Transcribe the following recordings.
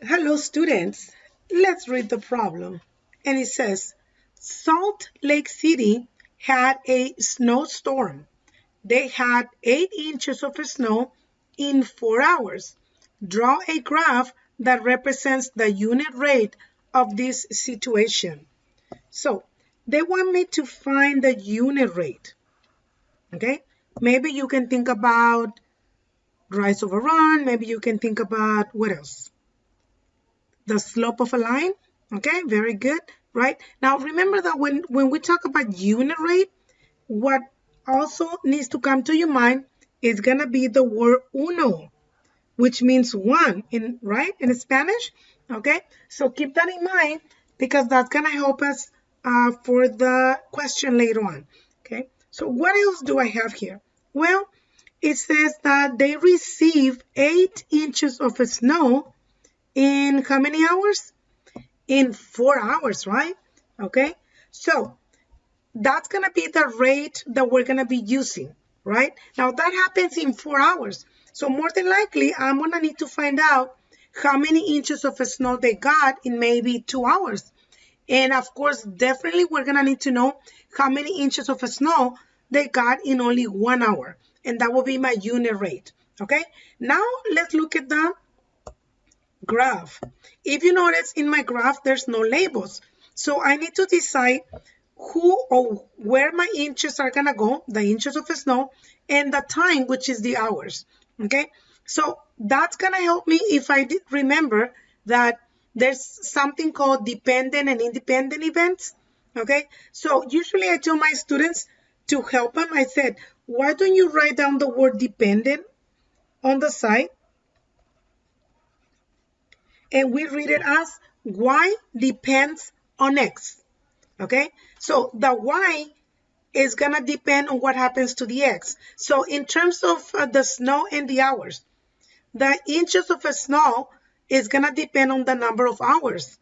Hello students, let's read the problem. And it says, Salt Lake City had a snowstorm. They had 8 inches of snow in 4 hours. Draw a graph that represents the unit rate of this situation. So they want me to find the unit rate. Okay, maybe you can think about rise over run. Maybe you can think about what else? The slope of a line. Okay, very good. Right now, remember that when we talk about unit rate, what also needs to come to your mind is gonna be the word uno, which means one in Spanish. Okay, so keep that in mind because that's gonna help us for the question later on. Okay, so what else do I have here? Well, it says that they received 8 inches of snow in how many hours? In 4 hours, right? Okay, so that's going to be the rate that we're going to be using, right? Now that happens in 4 hours. So more than likely, I'm going to need to find out how many inches of snow they got in maybe 2 hours. And of course, definitely we're going to need to know how many inches of snow they got in only 1 hour. And that will be my unit rate. Okay, now let's look at the graph. If you notice in my graph, there's no labels. So I need to decide who or where my inches are gonna go, the inches of snow, and the time, which is the hours. Okay, so that's gonna help me if I remember that there's something called dependent and independent events. Okay, so usually I tell my students to help them. I said, why don't you write down the word dependent on the side? And we read it as y depends on x. Okay, so the y is gonna depend on what happens to the x. So in terms of the snow and the hours, the inches of snow is gonna depend on the number of hours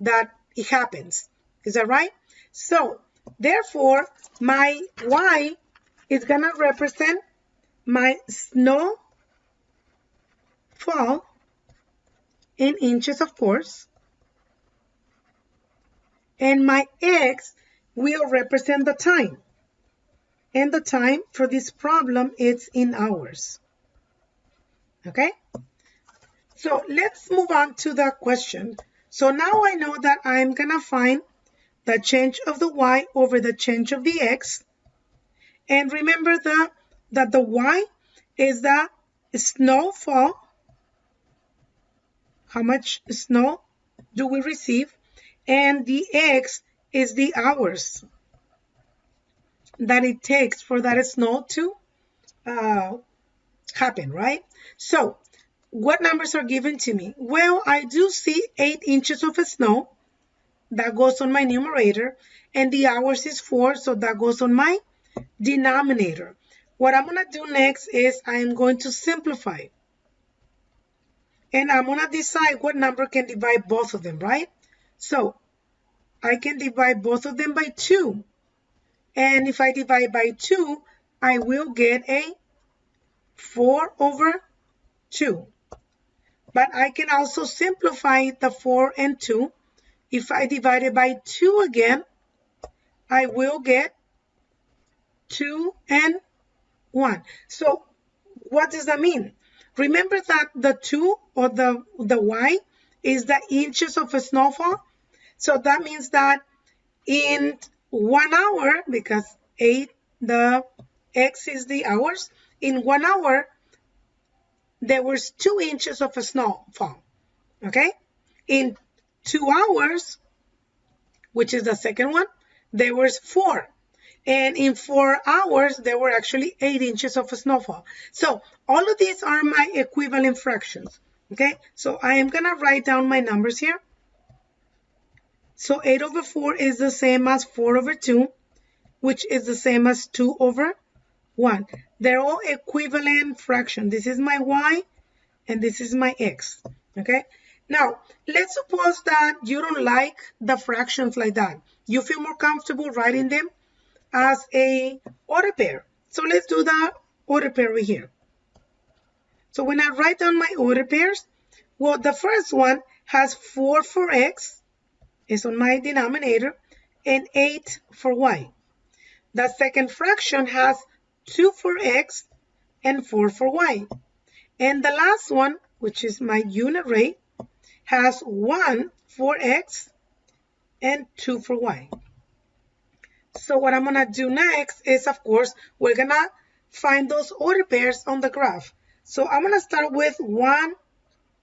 that it happens. Is that right? So therefore, my y is gonna represent my snowfall in inches, of course, and my x will represent the time. And the time for this problem is in hours. Okay? So let's move on to the question. So now I know that I'm gonna find the change of the y over the change of the x. And remember that the y is the snowfall. How much snow do we receive? And the x is the hours that it takes for that snow to happen, right? So what numbers are given to me? Well, I do see 8 inches of snow. That goes on my numerator. And the hours is 4, so that goes on my denominator. What I'm going to do next is I'm going to simplify. And I'm going to decide what number can divide both of them, right? So I can divide both of them by 2. And if I divide by 2, I will get a 4 over 2. But I can also simplify the 4 and 2. If I divide it by 2 again, I will get 2 and 1. So what does that mean? Remember that the 2 or the y is the inches of a snowfall. So that means that in 1 hour, because 8, the x is the hours, in 1 hour, there was 2 inches of a snowfall. Okay? In 2 hours, which is the second one, there was 4. And in 4 hours, there were actually 8 inches of snowfall. So all of these are my equivalent fractions. Okay, so I am going to write down my numbers here. So 8 over 4 is the same as 4 over 2, which is the same as 2 over 1. They're all equivalent fractions. This is my y, and this is my x. Okay, now let's suppose that you don't like the fractions like that. You feel more comfortable writing them as a order pair. So let's do the order pair right here. So when I write down my order pairs, Well, the first one has 4 for x, is on my denominator, and 8 for y. The second fraction has 2 for x and 4 for y. And the last one, which is my unit rate, has 1 for x and 2 for y. So what I'm going to do next is, of course, we're going to find those order pairs on the graph. So I'm going to start with 1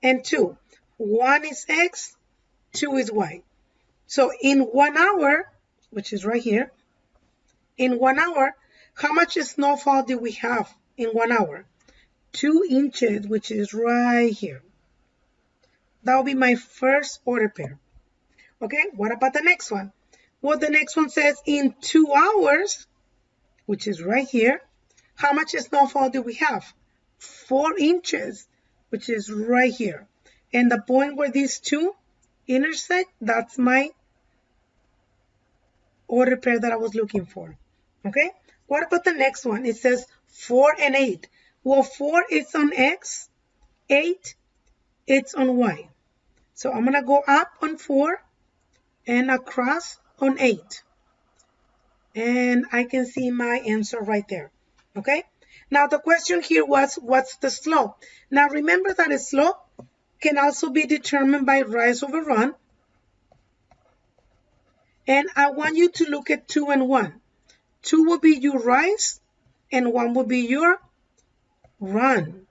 and 2. 1 is x, 2 is y. So in 1 hour, which is right here, in 1 hour, how much snowfall do we have in 1 hour? 2 inches, which is right here. That will be my first order pair. Okay, what about the next one? Well, the next one says in 2 hours, which is right here, how much snowfall do we have? 4 inches, which is right here. And the point where these two intersect, that's my order pair that I was looking for. Okay, what about the next one? It says 4 and 8. Well, 4 is on x, 8 it's on y. So I'm going to go up on 4 and across on 8. And I can see my answer right there. Okay, now the question here was, what's the slope? Now remember that a slope can also be determined by rise over run. And I want you to look at 2 and 1. 2 will be your rise and 1 will be your run.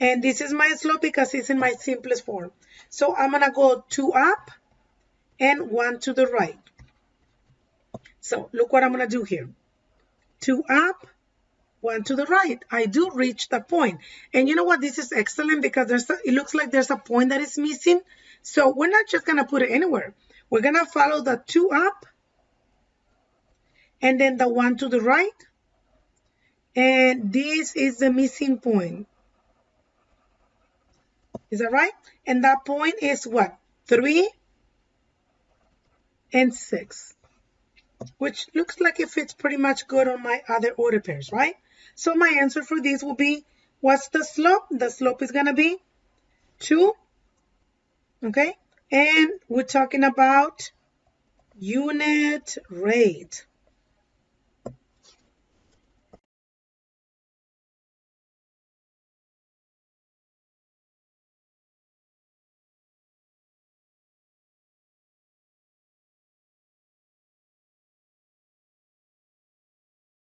And this is my slope because it's in my simplest form. So I'm going to go 2 up and 1 to the right. So look what I'm going to do here. 2 up, 1 to the right. I do reach the point. And you know what? This is excellent because it looks like there's a point that is missing. So we're not just going to put it anywhere. We're going to follow the 2 up and then the 1 to the right. And this is the missing point. Is that right? And that point is what? 3 and 6. Which looks like it fits pretty much good on my other order pairs, right? So my answer for this will be, what's the slope? The slope is going to be 2. Okay? And we're talking about unit rate.